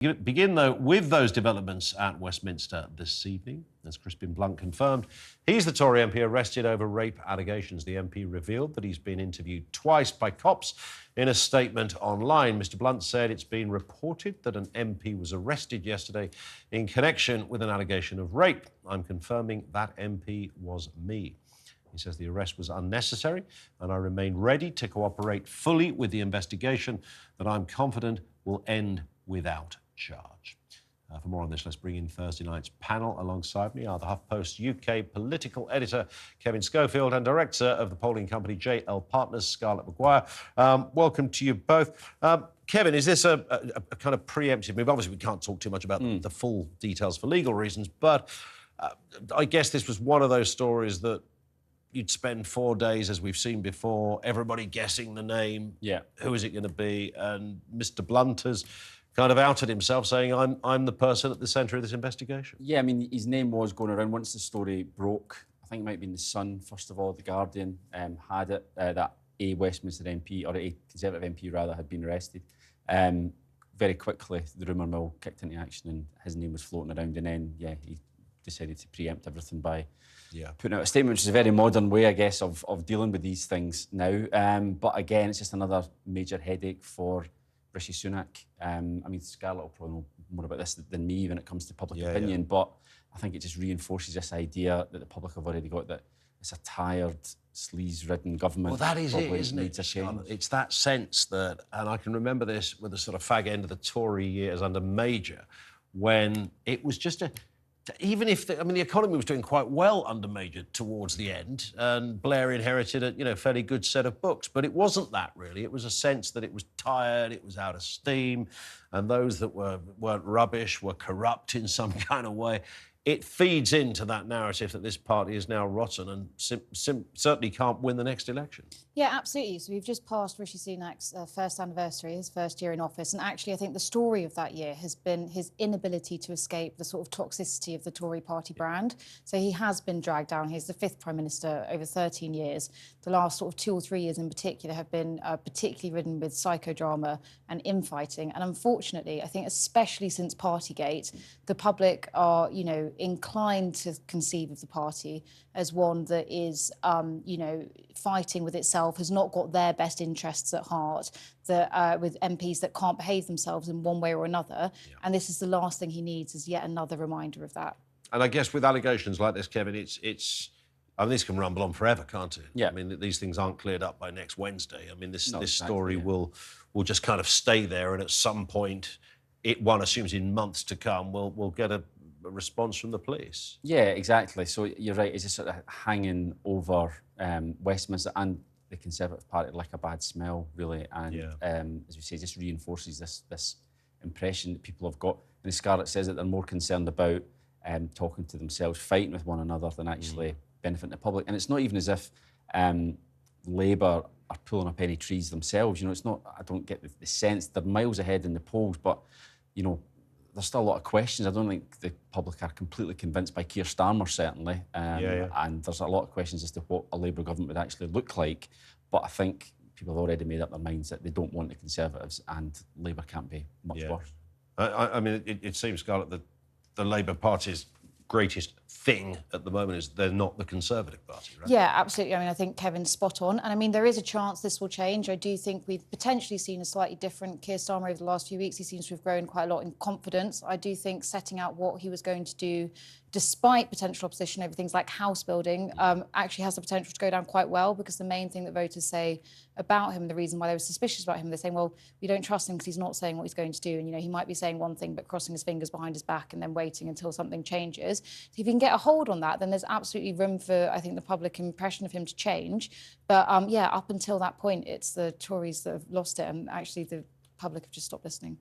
Begin, though, with those developments at Westminster this evening. As Crispin Blunt confirmed, he's the Tory MP arrested over rape allegations. The MP revealed that he's been interviewed twice by cops. In a statement online, Mr Blunt said it's been reported that an MP was arrested yesterday in connection with an allegation of rape. I'm confirming that MP was me. He says the arrest was unnecessary and I remain ready to cooperate fully with the investigation that I'm confident will end without charge. For more on this, let's bring in Thursday night's panel. Alongside me are the HuffPost UK political editor, Kevin Schofield, and director of the polling company, JL Partners, Scarlett Maguire. Welcome to you both. Kevin, is this a kind of preemptive move? Obviously, we can't talk too much about the full details for legal reasons, but I guess this was one of those stories that you'd spend 4 days, as we've seen before, everybody guessing the name. Yeah. Who is it going to be? And Mr Blunt has kind of outed himself, saying, I'm the person at the centre of this investigation. Yeah, I mean, his name was going around once the story broke. I think it might have been The Sun, first of all. The Guardian had it, that a Westminster MP, or a Conservative MP, rather, had been arrested. Very quickly, the rumour mill kicked into action and his name was floating around. And then, yeah, he decided to preempt everything by putting out a statement, which is a very modern way, I guess, of dealing with these things now. But again, it's just another major headache for Rishi Sunak. I mean, Scarlett will probably know more about this than me when it comes to public opinion, but I think it just reinforces this idea that the public have already got, that it's a tired, sleaze-ridden government. Well, that is it, isn't it? It's that sense that, and I can remember this with the sort of fag end of the Tory years under Major, when it was just even if the economy was doing quite well under Major towards the end, and Blair inherited a fairly good set of books, but it wasn't that really. It was a sense that it was tired, it was out of steam, and those that weren't rubbish were corrupt in some kind of way. It feeds into that narrative that this party is now rotten and certainly can't win the next election. Yeah, absolutely. So we've just passed Rishi Sunak's first anniversary, his first year in office. And actually, I think the story of that year has been his inability to escape the sort of toxicity of the Tory party brand. So he has been dragged down. He's the 5th Prime Minister over 13 years. The last sort of 2 or 3 years in particular have been particularly ridden with psychodrama and infighting. And unfortunately, I think especially since Partygate, the public are, inclined to conceive of the party as one that is, fighting with itself, has not got their best interests at heart, that with MPs that can't behave themselves in one way or another. Yeah. And this is the last thing he needs, is yet another reminder of that. And I guess with allegations like this, Kevin, this can rumble on forever, can't it? Yeah. I mean, these things aren't cleared up by next Wednesday. I mean, this story will just kind of stay there, and at some point, one assumes in months to come, we'll get a response from the police. Yeah, exactly. So you're right, it's just sort of hanging over Westminster and the Conservative Party like a bad smell, really. And as we say, just reinforces this impression that people have got. And Scarlett says that they're more concerned about talking to themselves, fighting with one another, than actually benefiting the public. And it's not even as if Labour are pulling up any trees themselves. It's not, I don't get the sense they're miles ahead in the polls, but, there's still a lot of questions. I don't think the public are completely convinced by Keir Starmer, certainly. And there's a lot of questions as to what a Labour government would actually look like. But I think people have already made up their minds that they don't want the Conservatives, and Labour can't be much worse. I mean, it seems, Scarlett, that the Labour Party's greatest thing at the moment is they're not the Conservative Party, right? Yeah, absolutely. I mean, I think Kevin's spot on. And I mean, there is a chance this will change. I do think we've potentially seen a slightly different Keir Starmer over the last few weeks. He seems to have grown quite a lot in confidence. I do think setting out what he was going to do, despite potential opposition over things like house building, actually has the potential to go down quite well, because the main thing that voters say about him, the reason why they were suspicious about him, they're saying, well, we don't trust him because he's not saying what he's going to do. And, he might be saying one thing but crossing his fingers behind his back and then waiting until something changes. So if he can get a hold on that, then there's absolutely room for, I think, the public impression of him to change. But, up until that point, it's the Tories that have lost it, and actually the public have just stopped listening.